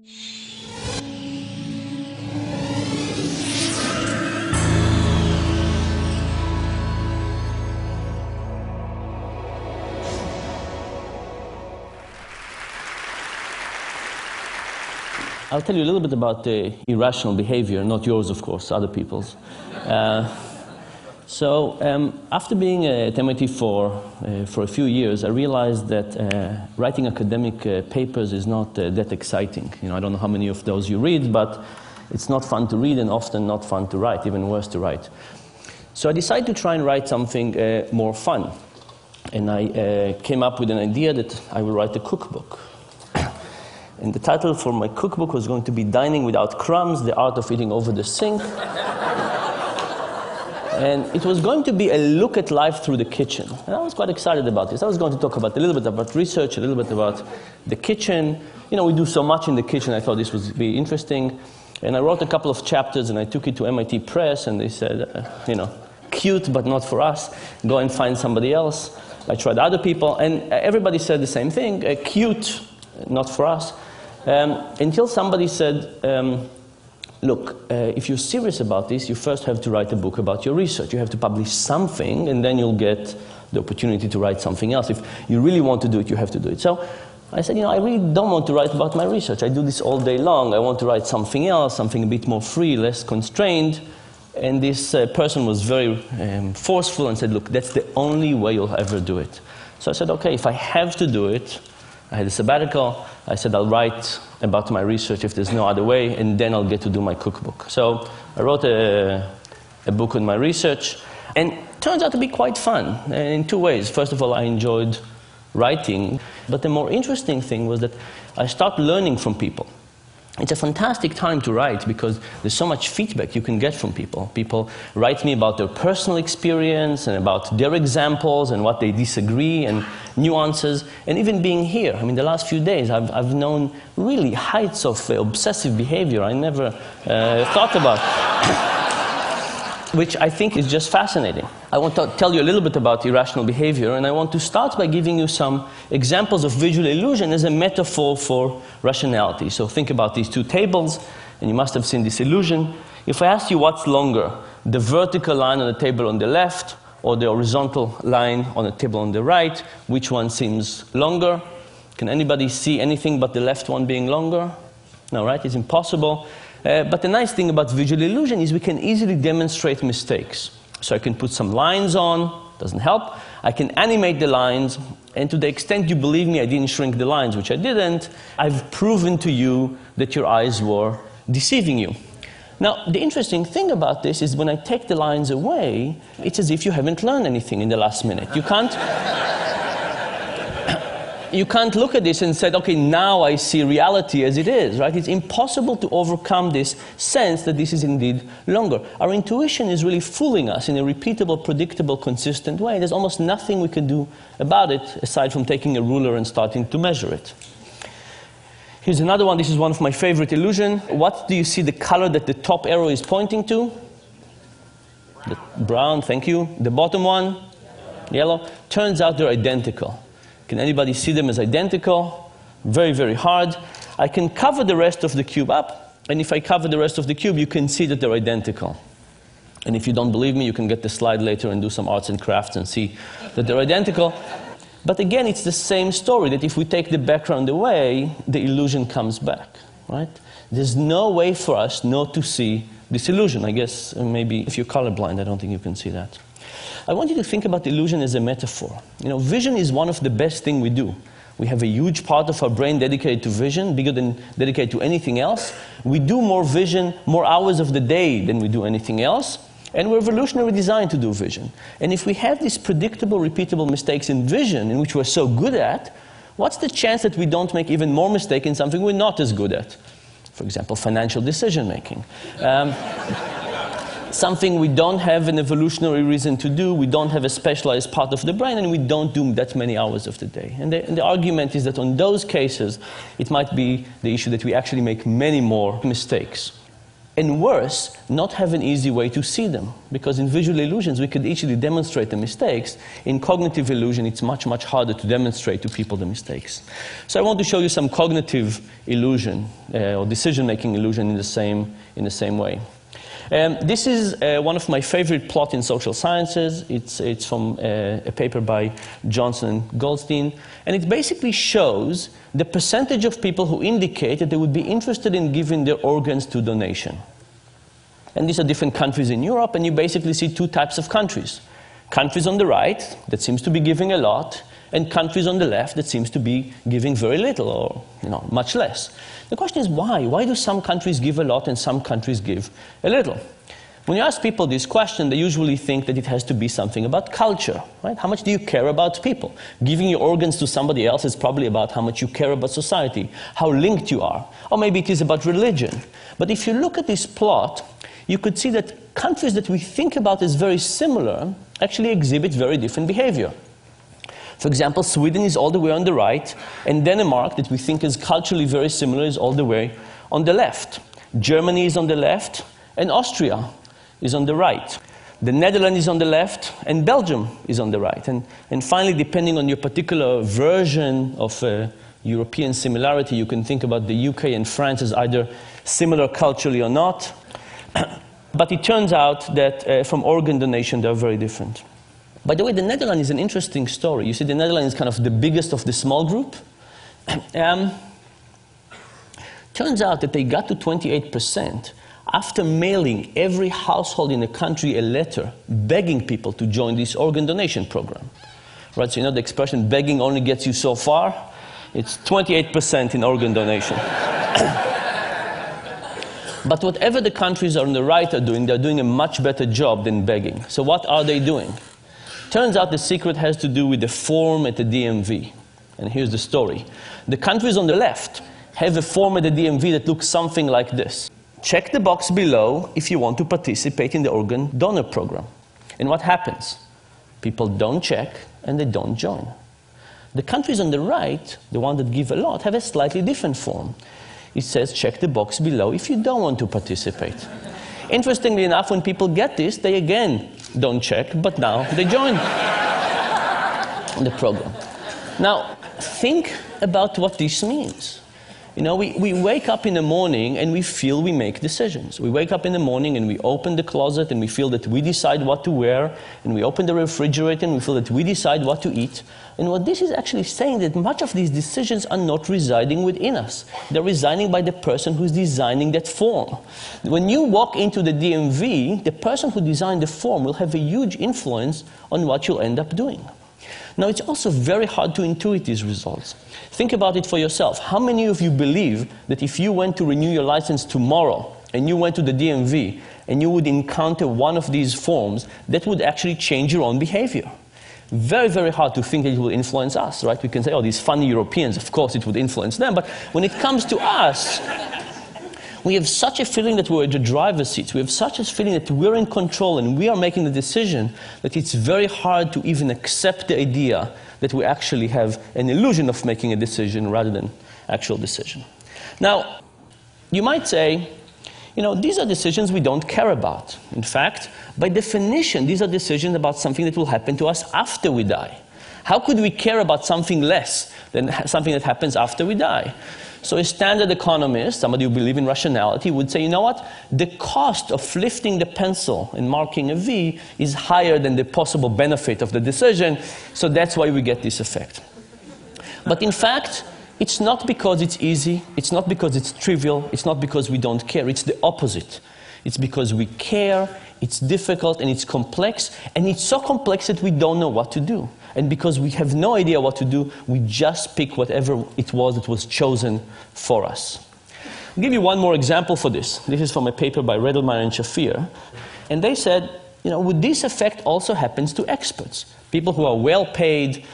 I'll tell you a little bit about irrational behavior, not yours, of course, other people's. After being at MIT for a few years, I realized that writing academic papers is not that exciting. I don't know how many of those you read, but it's not fun to read and often not fun to write, even worse to write. So I decided to try and write something more fun. And I came up with an idea that I would write a cookbook. And the title for my cookbook was going to be Dining Without Crumbs, The Art of Eating Over the Sink. And it was going to be a look at life through the kitchen. And I was quite excited about this. I was going to talk about a little bit about research, a little bit about the kitchen. We do so much in the kitchen, I thought this would be interesting. And I wrote a couple of chapters and I took it to MIT Press and they said, cute but not for us, go and find somebody else. I tried other people and everybody said the same thing, cute, not for us. Until somebody said, look, if you're serious about this, you first have to write a book about your research. You have to publish something, and then you'll get the opportunity to write something else. If you really want to do it, you have to do it. So I said, I really don't want to write about my research. I do this all day long. I want to write something else, something a bit more free, less constrained. And this person was very forceful and said, look, that's the only way you'll ever do it. So I said, okay, if I have to do it, I had a sabbatical. I said, I'll write about my research if there's no other way, and then I'll get to do my cookbook. So I wrote a book on my research, and it turns out to be quite fun in two ways. First of all, I enjoyed writing, but the more interesting thing was that I started learning from people. It's a fantastic time to write because there's so much feedback you can get from people. People write me about their personal experience and about their examples and what they disagree and nuances. And even being here, the last few days, I've known really heights of obsessive behavior I never thought about, which I think is just fascinating. I want to tell you a little bit about irrational behavior, and I want to start by giving you some examples of visual illusion as a metaphor for rationality. So think about these two tables, and you must have seen this illusion. If I ask you what's longer, the vertical line on the table on the left or the horizontal line on the table on the right, which one seems longer? Can anybody see anything but the left one being longer? No, right? It's impossible. But the nice thing about visual illusion is we can easily demonstrate mistakes. So I can put some lines on, doesn't help. I can animate the lines, and to the extent you believe me, I didn't shrink the lines, which I didn't, I've proven to you that your eyes were deceiving you. Now, the interesting thing about this is when I take the lines away, it's as if you haven't learned anything in the last minute. You can't look at this and say, okay, now I see reality as it is, right? It's impossible to overcome this sense that this is indeed longer. Our intuition is really fooling us in a repeatable, predictable, consistent way. There's almost nothing we can do about it aside from taking a ruler and starting to measure it. Here's another one. This is one of my favorite illusions. What do you see the color that the top arrow is pointing to? The brown, thank you. The bottom one? Yellow. Turns out they're identical. Can anybody see them as identical? Very, very hard. I can cover the rest of the cube up, and if I cover the rest of the cube, you can see that they're identical. And if you don't believe me, you can get the slide later and do some arts and crafts and see that they're identical. But again, it's the same story, that if we take the background away, the illusion comes back, right? There's no way for us not to see this illusion. I guess maybe if you're colorblind, I don't think you can see that. I want you to think about illusion as a metaphor. Vision is one of the best things we do. We have a huge part of our brain dedicated to vision, bigger than dedicated to anything else. We do more vision, more hours of the day than we do anything else. And we're evolutionarily designed to do vision. And if we have these predictable, repeatable mistakes in vision, in which we're so good at, what's the chance that we don't make even more mistakes in something we're not as good at? For example, financial decision making. Something we don't have an evolutionary reason to do, we don't have a specialized part of the brain, and we don't do that many hours of the day. And the argument is that on those cases, it might be the issue that we actually make many more mistakes. And worse, not have an easy way to see them. Because in visual illusions, we could easily demonstrate the mistakes. In cognitive illusion, it's much, much harder to demonstrate to people the mistakes. So I want to show you some cognitive illusion, or decision-making illusion in the same way. This is one of my favorite plots in social sciences. It's from a paper by Johnson and Goldstein. And it basically shows the percentage of people who indicate that they would be interested in giving their organs to donation. And these are different countries in Europe, and you basically see two types of countries. Countries on the right that seems to be giving a lot, and countries on the left that seems to be giving very little, or much less. The question is why? Why do some countries give a lot and some countries give a little? When you ask people this question, they usually think that it has to be something about culture, right? How much do you care about people? Giving your organs to somebody else is probably about how much you care about society, how linked you are. Or maybe it is about religion. But if you look at this plot, you could see that countries that we think about as very similar actually exhibit very different behavior. For example, Sweden is all the way on the right, and Denmark, that we think is culturally very similar, is all the way on the left. Germany is on the left, and Austria is on the right. The Netherlands is on the left, and Belgium is on the right. And finally, depending on your particular version of European similarity, you can think about the UK and France as either similar culturally or not. But it turns out that from organ donation, they're very different. By the way, the Netherlands is an interesting story. You see, the Netherlands is kind of the biggest of the small group. Turns out that they got to 28% after mailing every household in the country a letter begging people to join this organ donation program. Right, so you know the expression, begging only gets you so far? It's 28% in organ donation. But whatever the countries on the right are doing, they're doing a much better job than begging. So what are they doing? Turns out the secret has to do with the form at the DMV. And here's the story. The countries on the left have a form at the DMV that looks something like this. Check the box below if you want to participate in the organ donor program. And what happens? People don't check and they don't join. The countries on the right, the ones that give a lot, have a slightly different form. It says check the box below if you don't want to participate. Interestingly enough, when people get this, they again don't check, but now they join the program. Now, think about what this means. You know, we wake up in the morning and we feel we make decisions. We wake up in the morning and we open the closet and we feel that we decide what to wear, and we open the refrigerator and we feel that we decide what to eat. And what this is actually saying that much of these decisions are not residing within us. They're residing by the person who's designing that form. When you walk into the DMV, the person who designed the form will have a huge influence on what you'll end up doing. Now, it's also very hard to intuit these results. Think about it for yourself. How many of you believe that if you went to renew your license tomorrow and you went to the DMV and you would encounter one of these forms, that would actually change your own behavior? Very, very hard to think that it will influence us, right? We can say, oh, these funny Europeans, of course it would influence them. But when it comes to us, we have such a feeling that we're in the driver's seat. We have such a feeling that we're in control and we are making the decision that it's very hard to even accept the idea that we actually have an illusion of making a decision rather than actual decision. Now, you might say, you know, these are decisions we don't care about. In fact, by definition, these are decisions about something that will happen to us after we die. How could we care about something less than something that happens after we die? So a standard economist, somebody who believes in rationality, would say, you know what? The cost of lifting the pencil and marking a V is higher than the possible benefit of the decision, so that's why we get this effect. But in fact, it's not because it's easy, it's not because it's trivial, it's not because we don't care, it's the opposite. It's because we care, it's difficult, and it's complex, and it's so complex that we don't know what to do. And because we have no idea what to do, we just pick whatever it was that was chosen for us. I'll give you one more example for this. This is from a paper by Redelmeier and Shafir. And they said, you know, would this effect also happen to experts? People who are well paid,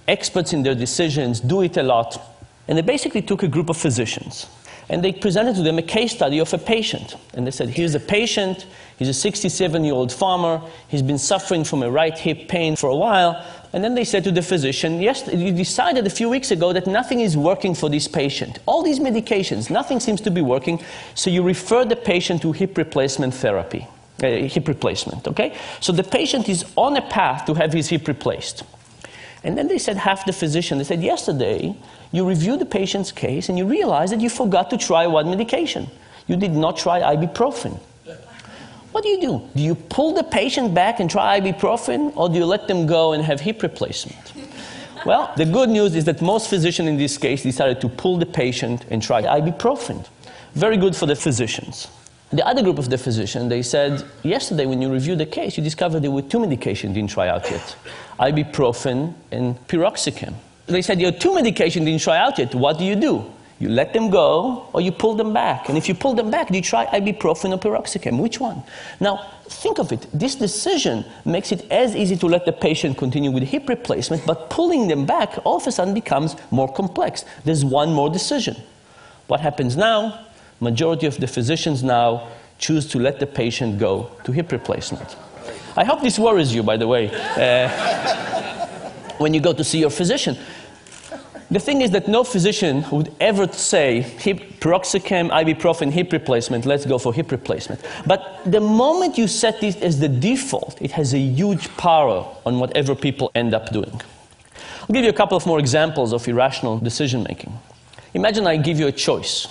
experts in their decisions, do it a lot. And they basically took a group of physicians. And they presented to them a case study of a patient. And they said, here's a patient, he's a 67-year-old farmer, he's been suffering from a right hip pain for a while. And then they said to the physician, yes, you decided a few weeks ago that nothing is working for this patient. All these medications, nothing seems to be working, so you refer the patient to hip replacement therapy, hip replacement, okay? So the patient is on a path to have his hip replaced. And then they said, half the physician, they said, yesterday, you reviewed the patient's case and you realized that you forgot to try one medication. You did not try ibuprofen. What do? Do you pull the patient back and try ibuprofen, or do you let them go and have hip replacement? Well, the good news is that most physicians in this case decided to pull the patient and try ibuprofen. Very good for the physicians. The other group of the physicians, they said, yesterday when you reviewed the case, you discovered there were two medications you didn't try out yet, ibuprofen and piroxicam. They said, your two medications didn't try out yet. What do? You let them go, or you pull them back. And if you pull them back, do you try ibuprofen or piroxicam? Which one? Now, think of it. This decision makes it as easy to let the patient continue with hip replacement, but pulling them back all of a sudden becomes more complex. There's one more decision. What happens now? Majority of the physicians now choose to let the patient go to hip replacement. I hope this worries you, by the way, when you go to see your physician. The thing is that no physician would ever say, piroxicam, ibuprofen, hip replacement, let's go for hip replacement. But the moment you set this as the default, it has a huge power on whatever people end up doing. I'll give you a couple of more examples of irrational decision making. Imagine I give you a choice.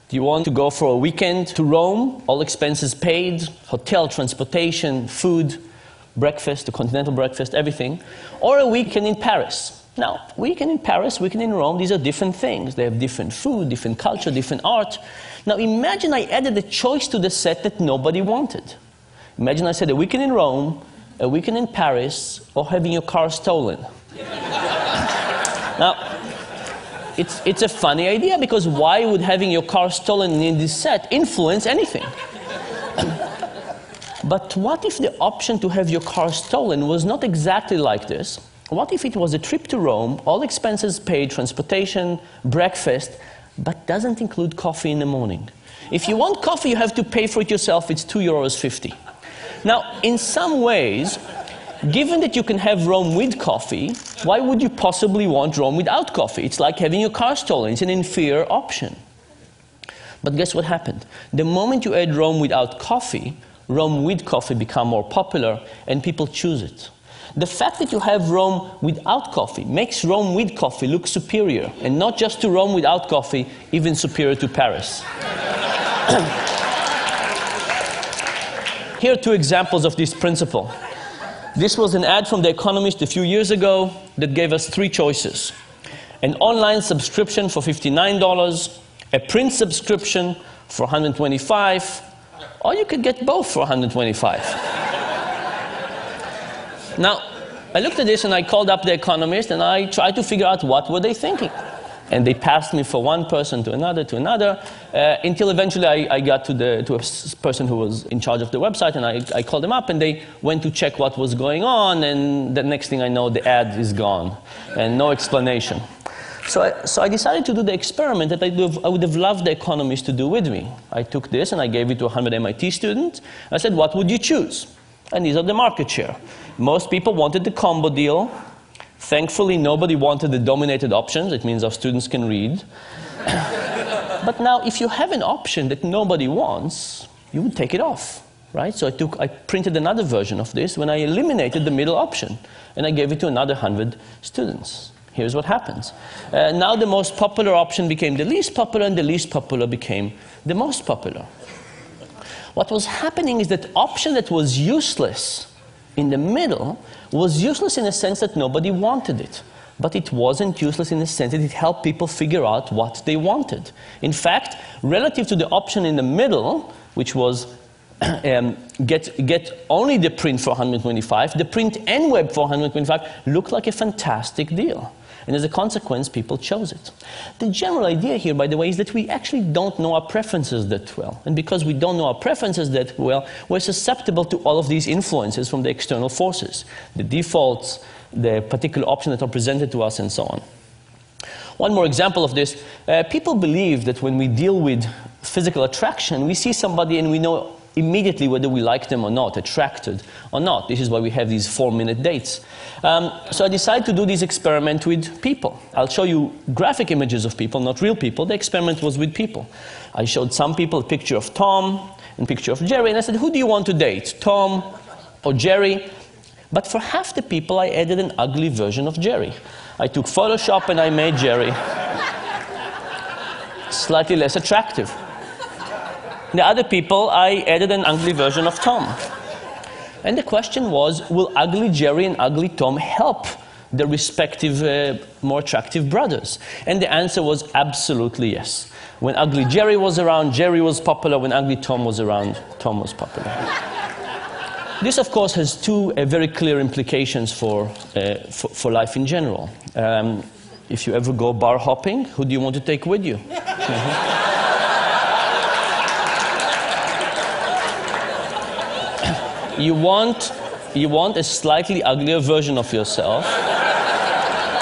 Do you want to go for a weekend to Rome, all expenses paid, hotel, transportation, food, breakfast, a continental breakfast, everything, or a weekend in Paris? Now, weekend in Paris, weekend in Rome, these are different things. They have different food, different culture, different art. Now, imagine I added a choice to the set that nobody wanted. Imagine I said a weekend in Rome, a weekend in Paris, or having your car stolen. Now, it's a funny idea, because why would having your car stolen in this set influence anything? But what if the option to have your car stolen was not exactly like this? What if it was a trip to Rome, all expenses paid, transportation, breakfast, but doesn't include coffee in the morning? If you want coffee, you have to pay for it yourself. It's €2.50. Now, in some ways, given that you can have Rome with coffee, why would you possibly want Rome without coffee? It's like having your car stolen. It's an inferior option. But guess what happened? The moment you add Rome without coffee, Rome with coffee become more popular, and people choose it. The fact that you have Rome without coffee makes Rome with coffee look superior, and not just to Rome without coffee, even superior to Paris. Here are two examples of this principle. This was an ad from The Economist a few years ago that gave us three choices. An online subscription for $59, a print subscription for $125, or you could get both for $125. Now, I looked at this and I called up The Economist and I tried to figure out what were they thinking. And they passed me from one person to another, until eventually I got to a person who was in charge of the website, and I called them up and they went to check what was going on, and the next thing I know, the ad is gone and no explanation. So I decided to do the experiment that I would have loved The Economist to do with me. I took this and I gave it to 100 MIT students. I said, what would you choose? And these are the market share. Most people wanted the combo deal. Thankfully, nobody wanted the dominated options. It means our students can read. But now, if you have an option that nobody wants, you would take it off, right? So I printed another version of this when I eliminated the middle option, and I gave it to another 100 students. Here's what happens. Now the most popular option became the least popular, and the least popular became the most popular. What was happening is that option that was useless in the middle was useless in the sense that nobody wanted it. But it wasn't useless in the sense that it helped people figure out what they wanted. In fact, relative to the option in the middle, which was get only the print for $125, the print and web for $125 looked like a fantastic deal. And as a consequence, people chose it. The general idea here, by the way, is that we actually don't know our preferences that well. And because we don't know our preferences that well, we're susceptible to all of these influences from the external forces, the defaults, the particular options that are presented to us, and so on. One more example of this. People believe that when we deal with physical attraction, we see somebody and we know immediately whether we like them or not, attracted or not. This is why we have these 4-minute dates. So I decided to do this experiment with people. I'll show you graphic images of people, not real people. The experiment was with people. I showed some people a picture of Tom and a picture of Jerry, and I said, who do you want to date, Tom or Jerry? But for half the people, I added an ugly version of Jerry. I took Photoshop and I made Jerry slightly less attractive. The other people, I added an ugly version of Tom. And the question was, will ugly Jerry and ugly Tom help the respective more attractive brothers? And the answer was absolutely yes. When ugly Jerry was around, Jerry was popular. When ugly Tom was around, Tom was popular. This, of course, has two very clear implications for life in general. If you ever go bar hopping, who do you want to take with you? You want a slightly uglier version of yourself.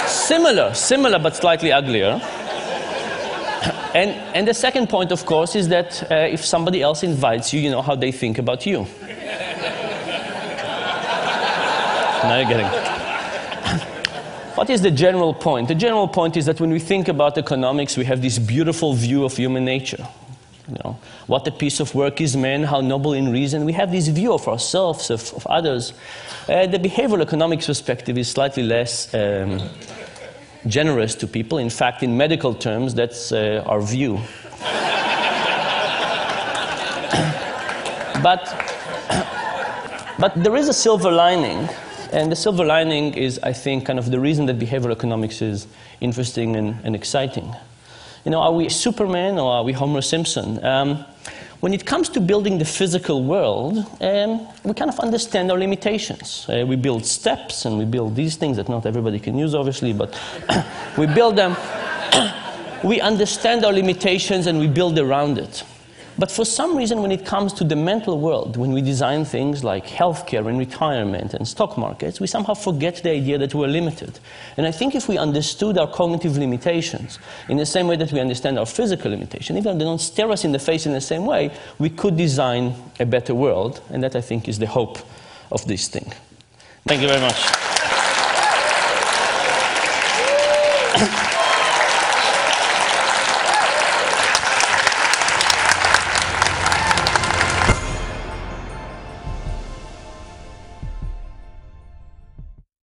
Similar, but slightly uglier. And the second point, of course, is that if somebody else invites you, you know how they think about you. Now you're getting it. What is the general point? The general point is that when we think about economics, we have this beautiful view of human nature. You know, what a piece of work is man, how noble in reason. We have this view of ourselves, of others. The behavioral economics perspective is slightly less generous to people. In fact, in medical terms, that's our view. But there is a silver lining. And the silver lining is, I think, kind of the reason that behavioral economics is interesting and exciting. You know, are we Superman or are we Homer Simpson? When it comes to building the physical world, we kind of understand our limitations. We build steps and we build these things that not everybody can use, obviously, but we build them. We understand our limitations and we build around it. But for some reason, when it comes to the mental world, when we design things like healthcare and retirement and stock markets, we somehow forget the idea that we're limited. And I think if we understood our cognitive limitations in the same way that we understand our physical limitations, even if they don't stare us in the face in the same way, we could design a better world. And that, I think, is the hope of this thing. Thank you very much.